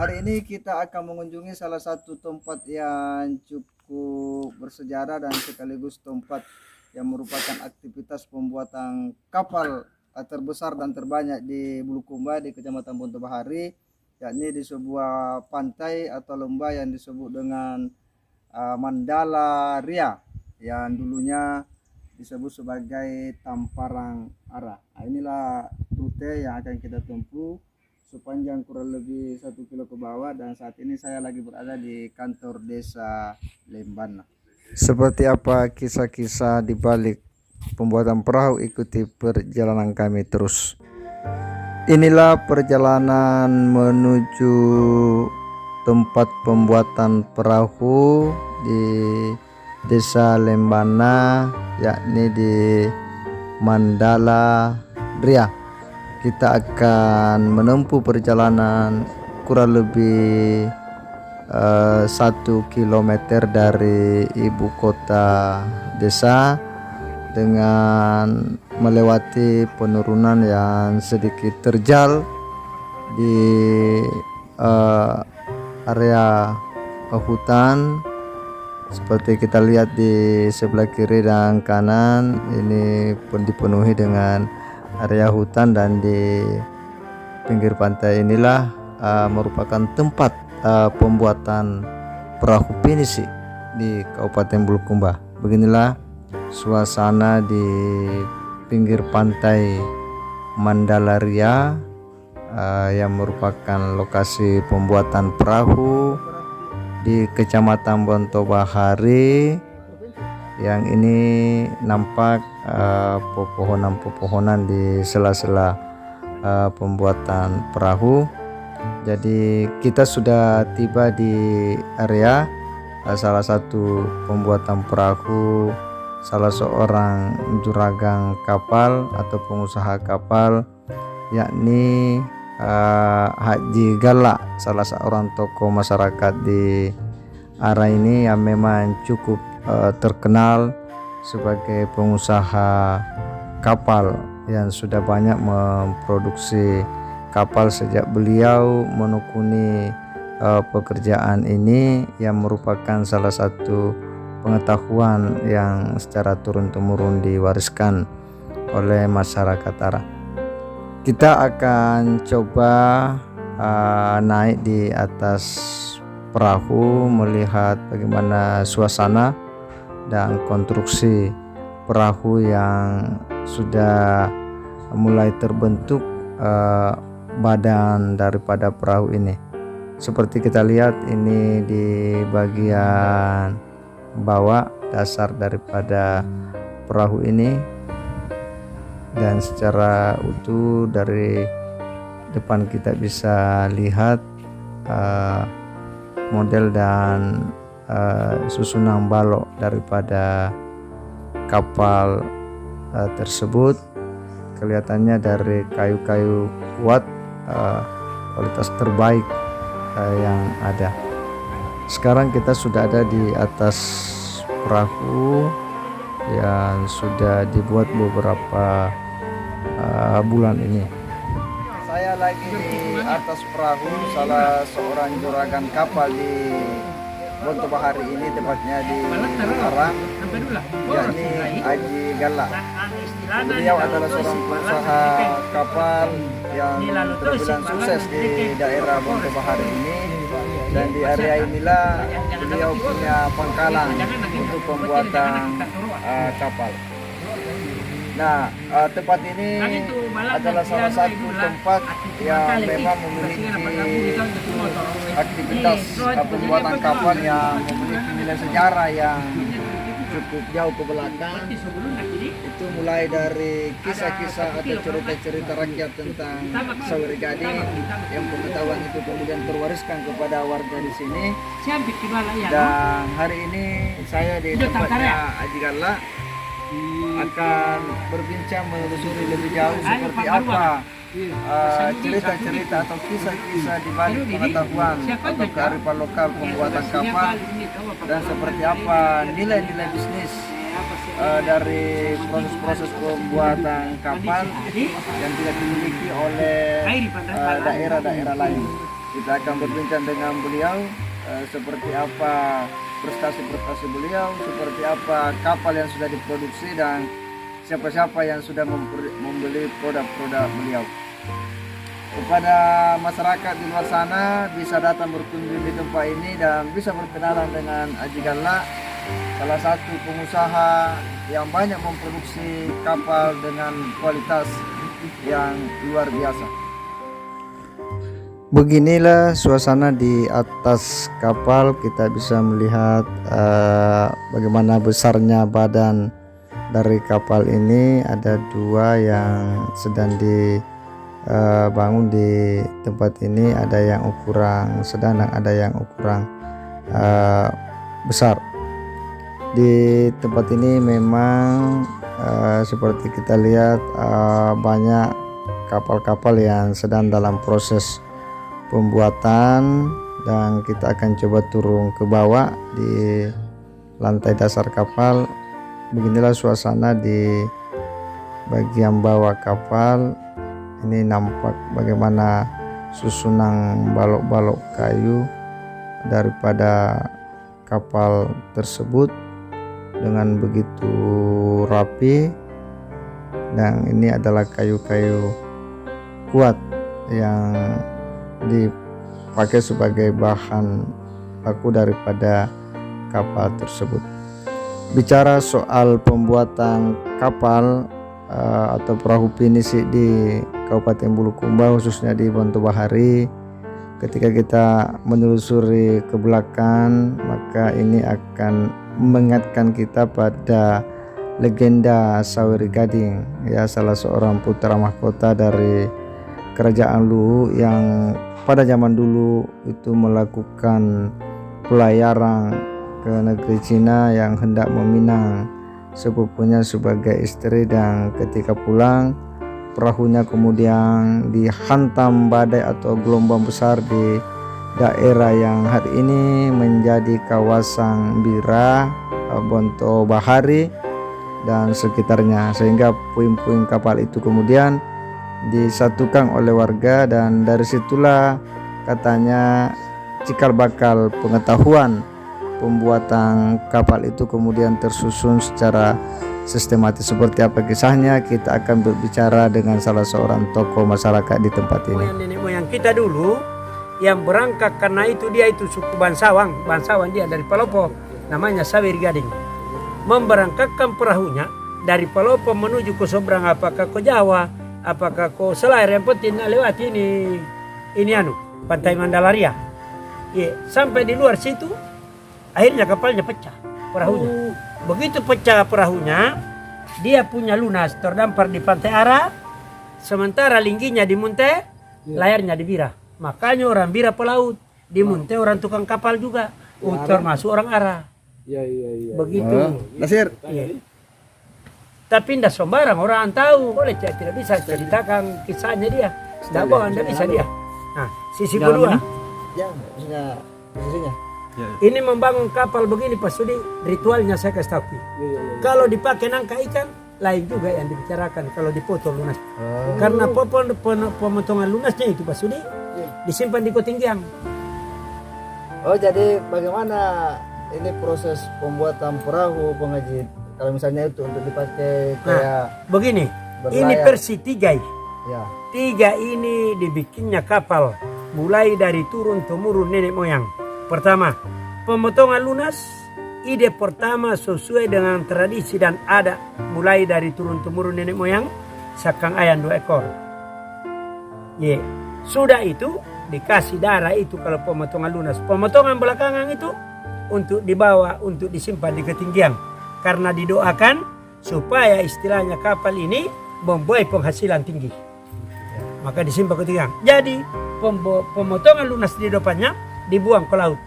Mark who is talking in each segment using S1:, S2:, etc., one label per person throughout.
S1: Hari ini kita akan mengunjungi salah satu tempat yang cukup bersejarah dan sekaligus tempat yang merupakan aktivitas pembuatan kapal terbesar dan terbanyak di Bulukumba di Kecamatan Bonto Bahari, yakni di sebuah pantai atau lembah yang disebut dengan Mandala Ria yang dulunya disebut sebagai Tamparang Ara. Nah, inilah rute yang akan kita tempuh sepanjang kurang lebih 1 kilo ke bawah, dan saat ini saya lagi berada di kantor desa Lemban. Seperti apa kisah-kisah di balik pembuatan perahu, ikuti perjalanan kami terus. Inilah perjalanan menuju tempat pembuatan perahu di desa Lembana, yakni di Mandala Ria. Kita akan menempuh perjalanan kurang lebih 1 kilometer dari ibu kota desa, dengan melewati penurunan yang sedikit terjal di area hutan. Seperti kita lihat di sebelah kiri dan kanan, ini pun dipenuhi dengan area hutan, dan di pinggir pantai inilah merupakan tempat pembuatan perahu pinisi di Kabupaten Bulukumba. Beginilah suasana di pinggir pantai Mandala Ria yang merupakan lokasi pembuatan perahu di Kecamatan Bonto Bahari. Yang ini nampak pepohonan-pepohonan di sela-sela pembuatan perahu. Jadi kita sudah tiba di area salah satu pembuatan perahu salah seorang juragan kapal atau pengusaha kapal, yakni Haji Gala, salah seorang tokoh masyarakat di area ini yang memang cukup terkenal sebagai pengusaha kapal yang sudah banyak memproduksi kapal sejak beliau menekuni pekerjaan ini, yang merupakan salah satu pengetahuan yang secara turun-temurun diwariskan oleh masyarakat Ara. Kita akan coba naik di atas perahu, melihat bagaimana suasana dan konstruksi perahu yang sudah mulai terbentuk badan daripada perahu ini. Seperti kita lihat ini di bagian bawah dasar daripada perahu ini, dan secara utuh dari depan kita bisa lihat model dan susunan balok daripada kapal tersebut. Kelihatannya dari kayu-kayu kuat kualitas terbaik yang ada. Sekarang kita sudah ada di atas perahu yang sudah dibuat beberapa bulan ini. Saya lagi di atas perahu salah seorang juragan kapal di Bonto Bahari ini, tepatnya di Arang, yakni Haji Gala. Beliau adalah seorang pengusaha kapal yang terbilang sukses di daerah Bonto Bahari ini, dan di area inilah beliau punya pangkalan untuk pembuatan kapal. Nah, tempat ini adalah salah satu tempat yang memang memiliki aktivitas pembuatan kapal yang memiliki nilai sejarah yang cukup jauh ke belakang. Itu mulai dari kisah-kisah atau cerita-cerita rakyat tentang Sawer Gading, yang pengetahuan itu kemudian terwariskan kepada warga di sini. Dan hari ini saya di tempatnya Haji Gala akan berbincang menelusuri lebih jauh seperti apa cerita-cerita atau kisah-kisah di balik pengetahuan atau kearifan lokal pembuatan kapal, dan seperti apa nilai-nilai bisnis dari proses-proses pembuatan kapal yang tidak dimiliki oleh daerah-daerah lain. Kita akan berbincang dengan beliau seperti apa prestasi-prestasi beliau, seperti apa kapal yang sudah diproduksi, dan siapa-siapa yang sudah membeli produk-produk beliau. Kepada masyarakat di luar sana bisa datang berkunjung di tempat ini dan bisa berkenalan dengan Aji Galla, salah satu pengusaha yang banyak memproduksi kapal dengan kualitas yang luar biasa. Beginilah suasana di atas kapal. Kita bisa melihat bagaimana besarnya badan dari kapal ini. Ada dua yang sedang dibangun di tempat ini. Ada yang ukuran sedang dan ada yang ukuran besar. Di tempat ini memang seperti kita lihat banyak kapal-kapal yang sedang dalam proses pembuatan, dan kita akan coba turun ke bawah di lantai dasar kapal. Beginilah suasana di bagian bawah kapal. Ini nampak bagaimana susunan balok-balok kayu daripada kapal tersebut dengan begitu rapi, dan ini adalah kayu-kayu kuat yang dipakai sebagai bahan baku daripada kapal tersebut. Bicara soal pembuatan kapal atau perahu pinisi di Kabupaten Bulukumba, khususnya di Bonto Bahari, ketika kita menelusuri ke belakang, maka ini akan mengingatkan kita pada legenda Sawery Gading, ya, salah seorang putra mahkota dari Kerajaan Luwu yang pada zaman dulu itu melakukan pelayaran ke negeri Cina yang hendak meminang sepupunya sebagai istri, dan ketika pulang perahunya kemudian dihantam badai atau gelombang besar di daerah yang hari ini menjadi kawasan Bira, Bonto Bahari dan sekitarnya, sehingga puing-puing kapal itu kemudian disatukan oleh warga, dan dari situlah katanya cikal bakal pengetahuan pembuatan kapal itu kemudian tersusun secara sistematis. Seperti apa kisahnya, kita akan berbicara dengan salah seorang tokoh masyarakat di tempat ini.
S2: Nenek moyang kita dulu yang berangkat, karena itu dia itu suku bangsawan dia dari Palopo, namanya Sawery Gading, memberangkatkan perahunya dari Palopo menuju ke seberang, apakah ke Jawa, apakah ke Selayar, yang penting lewat ini Pantai Mandalaria. Sampai di luar situ akhirnya kapalnya pecah perahunya. Begitu pecah perahunya, dia punya lunas terdampar di Pantai Ara, sementara lingginya di Munte, layarnya di Bira. Makanya orang Bira pelaut, di Munte orang tukang kapal juga, termasuk orang Ara. Begitu.
S1: Nasir.
S2: Tapi tidak sembarang orang tahu, boleh tidak bisa ceritakan kisahnya dia. Tidak boleh, tidak bisa dia. Nah, sisi kedua.
S1: Ya, posisinya.
S2: Ini membangun kapal begini Pak Sudi, ritualnya saya kasih tahu. Kalau dipakai nangka ikan, lain juga yang dibicarakan kalau dipotong lunas. Karena pemotongan lunasnya itu Pak Sudi disimpan di Kotinggiang.
S1: Oh, jadi bagaimana ini proses pembuatan perahu pengajit? Kalau misalnya itu untuk dipakai kayak
S2: begini,
S1: berlayar.
S2: ini versi 3.
S1: Ya.
S2: 3 ini dibikinnya kapal mulai dari turun temurun nenek moyang. Pertama, pemotongan lunas, ide pertama sesuai dengan tradisi dan adat mulai dari turun temurun nenek moyang, sakang ayam 2 ekor. Sudah itu dikasih darah itu kalau pemotongan lunas. Pemotongan belakangan itu untuk dibawa untuk disimpan di ketinggian, karena didoakan supaya istilahnya kapal ini membuat penghasilan tinggi. Maka disimpan ke ketinggian. Jadi pemotongan lunas di depannya dibuang ke laut.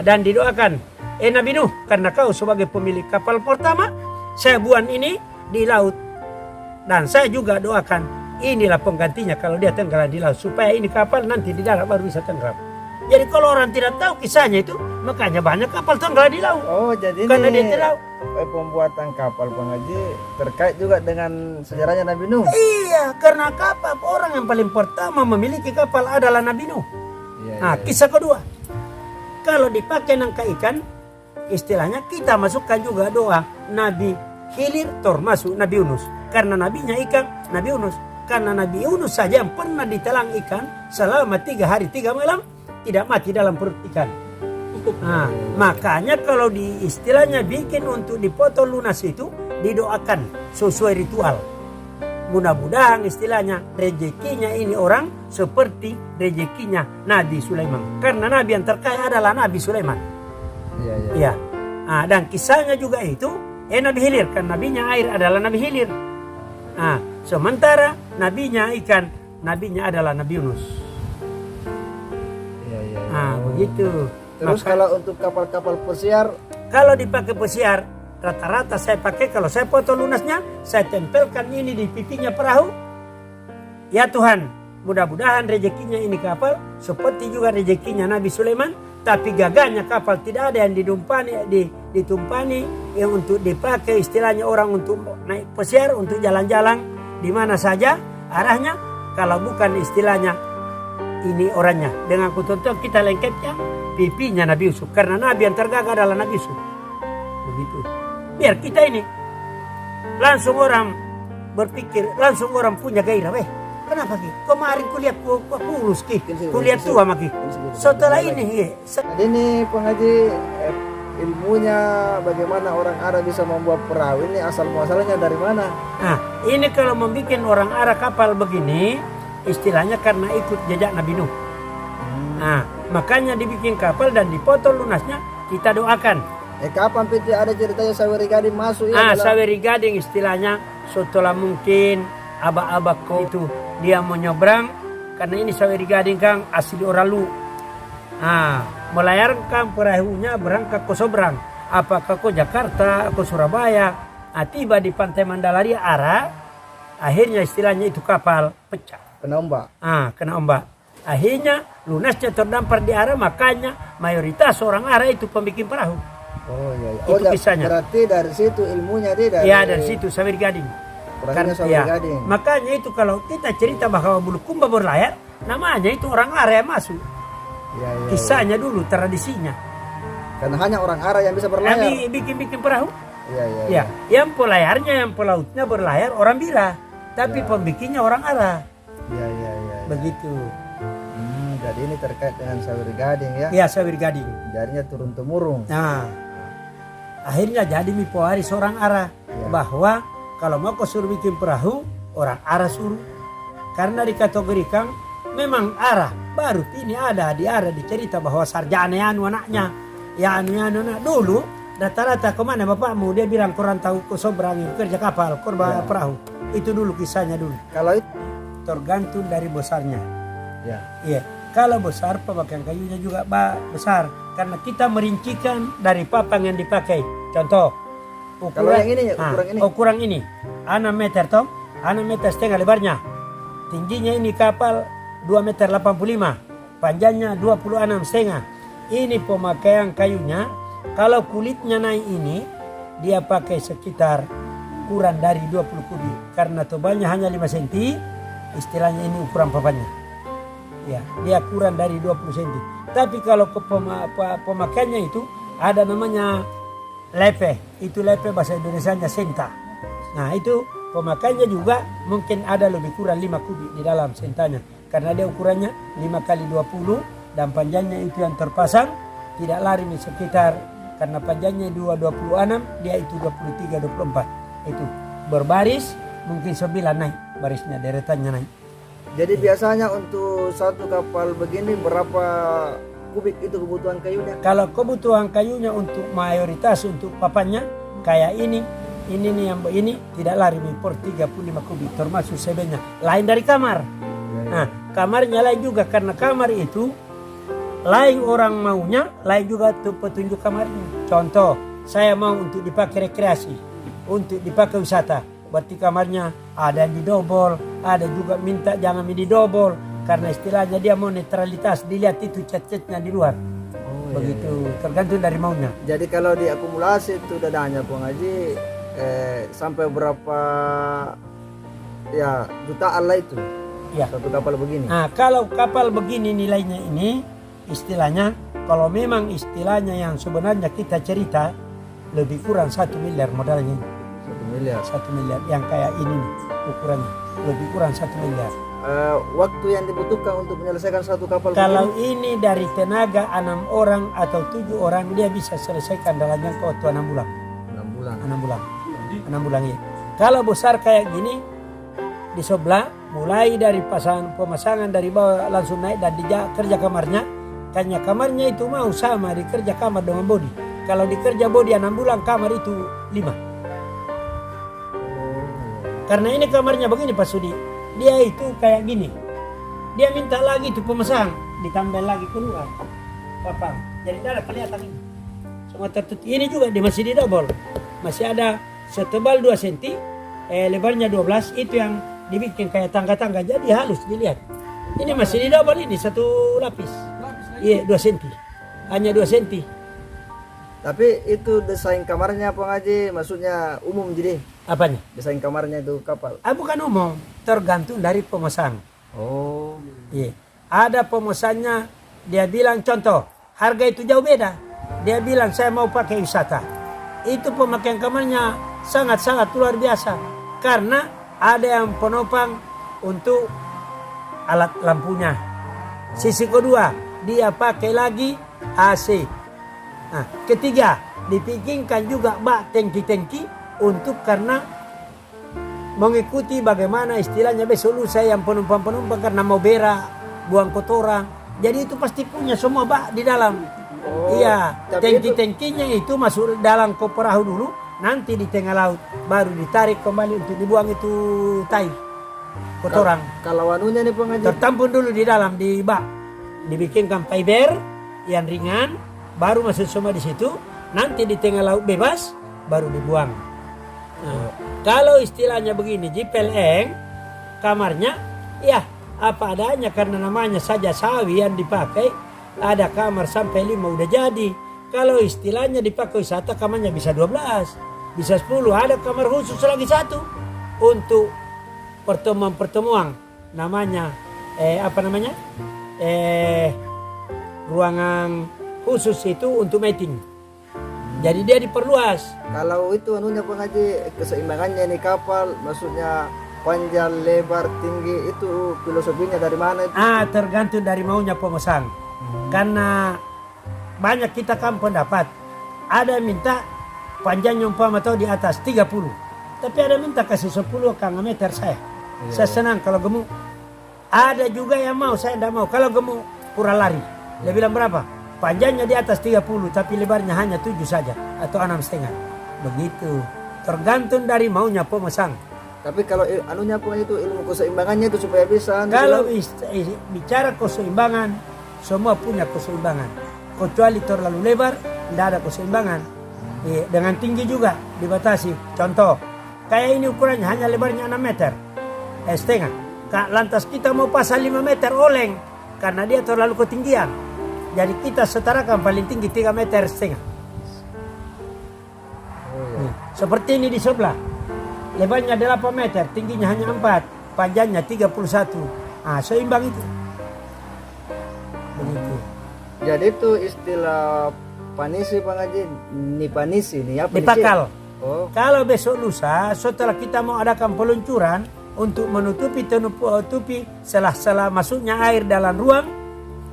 S2: Dan didoakan, Nabi Nuh, karena kau sebagai pemilik kapal pertama, saya buang ini di laut. Dan saya juga doakan, inilah penggantinya kalau dia tenggelam di laut, supaya ini kapal nanti di darat baru bisa tenggelam. Jadi kalau orang tidak tahu kisahnya itu, makanya banyak kapal tenggelam di laut.
S1: Oh, jadi
S2: karena
S1: ini
S2: dia tidak tahu.
S1: Pembuatan kapal pengaji terkait juga dengan sejarahnya Nabi Nuh.
S2: Iya, karena kapal orang yang paling pertama memiliki kapal adalah Nabi Nuh. Nah, kisah kedua, kalau dipakai nangka ikan, istilahnya kita masukkan juga doa Nabi Khidir termasuk Nabi Yunus. Karena nabinya ikan, Nabi Yunus. Karena Nabi Yunus saja yang pernah ditelan ikan selama 3 hari 3 malam tidak mati dalam perut ikan. Nah, makanya kalau di istilahnya bikin untuk dipoto lunas itu didoakan sesuai ritual. Mudah-mudahan istilahnya rezekinya ini orang seperti rezekinya Nabi Sulaiman. Karena Nabi yang terkaya adalah Nabi Sulaiman. Iya. Nah, dan kisahnya juga itu Nabi Khidir, kan nabinya air adalah Nabi Khidir. Nah, sementara nabinya ikan, nabinya adalah Nabi Yunus. Nah, begitu.
S1: Terus kalau untuk kapal-kapal pesiar,
S2: kalau dipakai pesiar, rata-rata saya pakai, kalau saya foto lunasnya, saya tempelkan ini di pipinya perahu. Ya Tuhan, mudah-mudahan rezekinya ini kapal seperti juga rezekinya Nabi Sulaiman, tapi gagahnya kapal tidak ada yang ditumpani yang untuk dipakai istilahnya orang untuk naik pesiar, untuk jalan-jalan di mana saja arahnya. Kalau bukan istilahnya ini orangnya, dengan ketentuan kita lengkapnya pipinya Nabi Yusuf, karena Nabi yang tergagah adalah Nabi Yusuf. Begitu. Biar kita ini langsung orang berpikir, langsung orang punya gairah. Kenapa Ki? Kemarin kuliah kurus Ki, kuliah tua Ki. Setelah ini,
S1: jadi ini pengaji ilmunya bagaimana orang Arab bisa membuat perahu ini asal muasalnya dari mana?
S2: Nah, ini kalau membuat orang Arab kapal begini, istilahnya karena ikut jejak Nabi Nuh. Nah, makanya dibikin kapal dan dipoto lunasnya kita doakan.
S1: Kapan Piti ada ceritanya Saweri Gading masuk?
S2: Saweri Gading istilahnya setelah mungkin abak-abak itu dia mau nyebrang, karena ini Saweri Gading kan asli Oralu. Melayarkan perahunya berangkat ke seberang, apakah ke Jakarta, ke Surabaya. Tiba di pantai Mandalaria arah, akhirnya istilahnya itu kapal pecah.
S1: Kena ombak.
S2: Kena ombak. Akhirnya lunasnya terdampar di arah, makanya mayoritas orang arah itu pembikin perahu.
S1: Oh iya.
S2: Itu kisahnya.
S1: Berarti dari situ ilmunya dia dari.
S2: Ya, dari situ Saweri Gading.
S1: Gading.
S2: Makanya itu kalau kita cerita bahwa Bulukumba berlayar, namanya itu orang Arab yang masuk. Kisahnya dulu, tradisinya.
S1: Karena hanya orang Arab yang bisa berlayar.
S2: Bikin perahu.
S1: Iya.
S2: Yang pelayarnya, yang pelautnya berlayar orang Bila, tapi pembikinnya orang Arab.
S1: Iya.
S2: Begitu.
S1: Jadi ini terkait dengan Saweri Gading ya?
S2: Iya, Saweri Gading.
S1: Jadinya turun temurun.
S2: Nah, akhirnya jadi mipoari seorang Arab bahwa kalau mau kau suruh bikin perahu, orang Arab suruh. Karena dikategorikan memang Arab. Baru ini ada di Arab dicerita bahwa sarjana anaknya. Ya anak dulu rata-rata kemana bapakmu? Dia bilang kurang tahu ke seberang kerja kapal, korban perahu. Itu dulu kisahnya dulu.
S1: Kalau itu
S2: tergantung dari besarnya. Iya. Kalau besar pemakaian kayunya juga besar. Karena kita merincikan dari papan yang dipakai. Contoh.
S1: Kalau yang ini,
S2: ukuran ini 6 meter toh, 6 meter setengah lebarnya. Tingginya ini kapal 2 meter 85, panjangnya 26 setengah. Ini pemakaian kayunya. Kalau kulitnya naik ini, dia pakai sekitar kurang dari 20 kubik. Karena tebalnya hanya 5 cm, istilahnya ini ukuran papannya. Ya, dia kurang dari 20 cm. Tapi kalau pemakaiannya itu ada namanya lepe, itu lepe bahasa Indonesianya senta. Nah itu pemakaiannya juga mungkin ada lebih kurang 5 kubik di dalam sentanya. Karena dia ukurannya 5 kali 20 dan panjangnya itu yang terpasang tidak lari sekitar, karena panjangnya 226, dia itu 23-24. Itu berbaris mungkin 9 naik barisnya, deretannya naik.
S1: Jadi biasanya untuk satu kapal begini berapa kubik itu kebutuhan kayunya?
S2: Kalau kebutuhan kayunya untuk mayoritas untuk papannya kayak ini nih yang ini tidak lari per 35 kubik termasuk sebenarnya. Lain dari kamar. Nah, kamarnya lain juga karena kamar itu lain orang maunya, lain juga petunjuk kamarnya. Contoh, saya mau untuk dipakai rekreasi, untuk dipakai wisata. Berarti kamarnya ada yang didobol, ada juga minta jangan didobol. Karena istilahnya dia mau netralitas, dilihat itu cat-catnya di luar. Begitu, tergantung dari maunya.
S1: Jadi kalau diakumulasi itu dadanya Bang Haji sampai berapa ya jutaan lah itu?
S2: Ya.
S1: Satu kapal begini.
S2: Nah, kalau kapal begini nilainya ini, istilahnya, kalau memang istilahnya yang sebenarnya kita cerita, lebih kurang 1 miliar modalnya.
S1: 1 miliar.
S2: 1 miliar, yang kayak ini nih, ukurannya. Lebih kurang 1 miliar.
S1: Waktu yang dibutuhkan untuk menyelesaikan satu kapal
S2: Kalau
S1: begini?
S2: ini dari tenaga 6 orang atau 7 orang, dia bisa selesaikan dalam jangka waktu 6 bulan.
S1: 6 bulan.
S2: 6 bulan. 6 bulan ya. Kalau besar kayak gini, di sebelah, mulai dari pemasangan dari bawah langsung naik dan kerja kamarnya. Karena kamarnya itu mau sama dikerja kamar dengan body. Kalau dikerja body 6 bulan, kamar itu 5. Karena ini kamarnya begini Pak Sudi. Dia itu kayak gini. Dia minta lagi itu pemasang, ditambah lagi keluar. Papang. Jadi tidak kelihatan ini. Semua tertutup. Ini juga masih di double. Masih ada setebal 2 cm, lebarnya 12. Itu yang dibikin kayak tangga-tangga. Jadi halus dilihat. Ini masih di double ini, 1 lapis. Iya, 2 cm. Hanya 2 cm.
S1: Tapi itu desain kamarnya Pak Haji, maksudnya umum jadi.
S2: Apanya?
S1: Desain kamarnya itu kapal.
S2: Bukan umum, tergantung dari pemesan.
S1: Oh.
S2: Iya. Ada pemesannya, dia bilang contoh, harga itu jauh beda. Dia bilang saya mau pakai wisata. Itu pemakaian kamarnya sangat-sangat luar biasa. Karena ada yang penopang untuk alat lampunya. Sisi kedua, dia pakai lagi AC. Nah, ketiga, dipikirkan juga bak tangki-tangki untuk karena mengikuti bagaimana istilahnya besok lusa yang penumpang-penumpang karena mau berak, buang kotoran. Jadi itu pasti punya semua bak di dalam.
S1: Oh,
S2: iya,
S1: tapi
S2: tangki-tangkinya itu masuk dalam ke perahu dulu, nanti di tengah laut baru ditarik kembali untuk dibuang itu tai kotoran.
S1: Kalau anunya nih Pak Haji.
S2: Tertampung dulu di dalam di bak, dibikinkan fiber yang ringan, baru masuk semua di situ. Nanti di tengah laut bebas, baru dibuang. Nah, kalau istilahnya begini, jipeleng kamarnya, ya apa adanya karena namanya saja sawi yang dipakai. Ada kamar sampai 5 udah jadi. Kalau istilahnya dipakai wisata, kamarnya bisa 12, bisa 10. Ada kamar khusus lagi 1 untuk pertemuan-pertemuan. Namanya ruangan khusus itu untuk meeting. Jadi dia diperluas.
S1: Kalau itu anunya Pak Haji, keseimbangannya nih kapal, maksudnya panjang, lebar, tinggi, itu filosofinya dari mana itu?
S2: Tergantung dari maunya pemesan. Karena banyak kita kan pendapat. Ada yang minta panjangnya umpama atau di atas 30. Tapi ada minta kasih 10 meter saya. Saya senang kalau gemuk. Ada juga yang mau, saya tidak mau. Kalau gemuk kurang lari. Dia bilang berapa? Panjangnya di atas 30, tapi lebarnya hanya 7 saja atau 6,5. Begitu. Tergantung dari maunya pemesan.
S1: Tapi kalau anunya Pak itu ilmu keseimbangannya itu supaya bisa.
S2: Kalau bicara keseimbangan, semua punya keseimbangan. Kecuali terlalu lebar, tidak ada keseimbangan. Dengan tinggi juga dibatasi. Contoh, kayak ini ukurannya hanya lebarnya 6 meter. Setengah. Lantas kita mau pasang 5 meter oleng, karena dia terlalu ketinggian. Jadi kita setarakan paling tinggi 3,5 meter. Seperti ini di sebelah. Lebarnya 8 meter, tingginya hanya 4, panjangnya 31. Seimbang itu. Begitu.
S1: Jadi itu istilah panisi Pak Haji, panisi nih apa?
S2: Dipakal.
S1: Oh.
S2: Kalau besok lusa setelah kita mau adakan peluncuran untuk menutupi sela-sela masuknya air dalam ruang,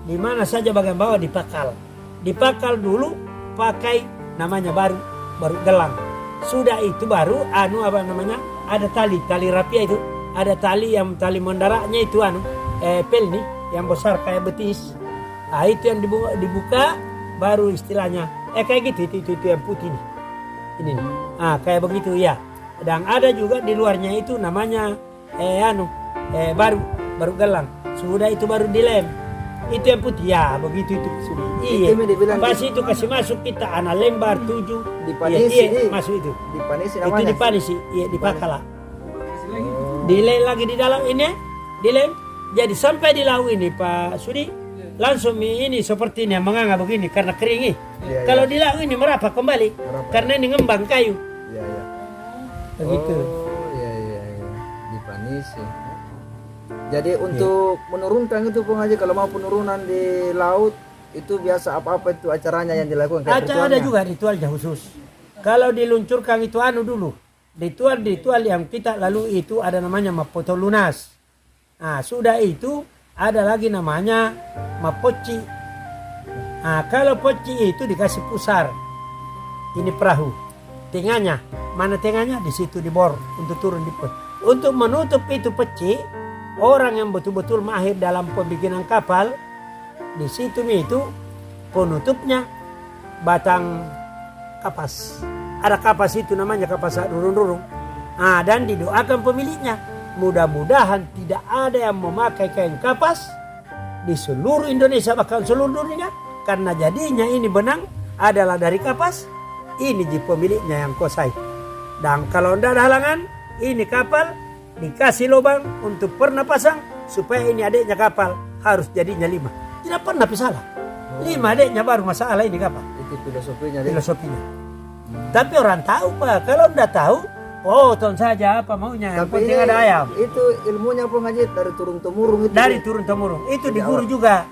S2: di mana saja bagian bawah dipakal. Dipakal dulu pakai namanya baru gelang. Sudah itu baru ada tali rapia itu. Ada tali mendaraknya itu pel nih yang besar kayak betis. Itu yang dibuka baru istilahnya kayak gitu itu yang putih nih. Ini nih. Kayak begitu ya. Dan ada juga di luarnya itu namanya baru gelang. Sudah itu baru dilem. Itu yang putih ya, begitu itu sudah. Iya. Pas itu kasih masuk kita lembar 7.
S1: Dipanisi.
S2: Iya, masuk itu.
S1: Dipanisi namanya.
S2: Itu dipanisi, iya dipakala. Dilem lagi di dalam ini, dilem. Jadi sampai di laut ini Pak Sudi, langsung ini seperti ini menganga begini karena kering. Kalau di laut ini merapat kembali karena ini ngembang kayu.
S1: Iya.
S2: Begitu.
S1: Oh, iya. Dipanisi. Jadi untuk menurunkan itu Bung Haji, kalau mau penurunan di laut itu biasa apa-apa itu acaranya yang dilakukan kayak
S2: Ada
S1: ritualnya?
S2: juga ritualnya khusus. Kalau diluncurkan itu dulu. Ritual yang kita lalui itu ada namanya mapoto lunas. Nah, sudah itu ada lagi namanya mapoci. Nah, kalau poci itu dikasih pusar. Ini perahu. Tengahnya, mana tengahnya? Di situ dibor untuk turun di pot. Untuk menutup itu peci, orang yang betul-betul mahir dalam pembikinan kapal, di situ itu penutupnya batang kapas. Ada kapas itu namanya kapas rurung-rurung. Ah, dan didoakan pemiliknya. Mudah-mudahan tidak ada yang memakai kain kapas di seluruh Indonesia, bahkan seluruh dunia. Karena jadinya ini benang adalah dari kapas. Ini di pemiliknya yang kuasai. Dan kalau tidak ada halangan, ini kapal dikasih lubang untuk pernapasan. Supaya ini adiknya kapal harus jadinya 5. Tidak pernah salah. 5 adiknya baru masalah ini kapal.
S1: Itu filosofinya.
S2: Filosofinya. Tapi orang tahu Pak, kalau tidak tahu, ton saja apa maunya, yang
S1: Tapi
S2: penting ada ayam.
S1: itu ilmunya Bung Haji dari turun temurun itu.
S2: Dari turun temurun, itu di guru juga.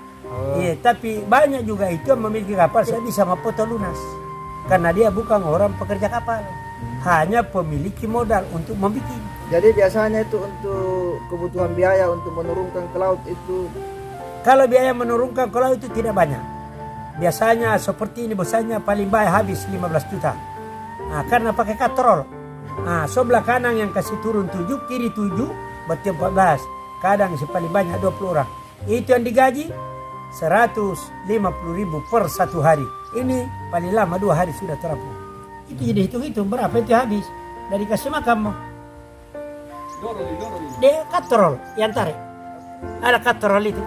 S2: Iya, tapi banyak juga itu yang memiliki kapal, saya bisa mapoto lunas. Karena dia bukan orang pekerja kapal, hanya pemiliki modal untuk membuat.
S1: Jadi biasanya itu untuk kebutuhan biaya untuk menurunkan ke laut itu.
S2: Kalau biaya menurunkan ke laut itu tidak banyak. Biasanya seperti ini besarnya paling banyak habis 15 juta. Nah, karena pakai katrol. Nah, sebelah kanan yang kasih turun 7, kiri 7, berarti 14. Kadang si paling banyak 20 orang. Itu yang digaji 150.000 per 1 hari. Ini paling lama 2 hari sudah terapung. Itu jadi hitung-hitung berapa itu habis. Dari kasih makan mau. Dia katrol yang tarik. Ada katrol itu.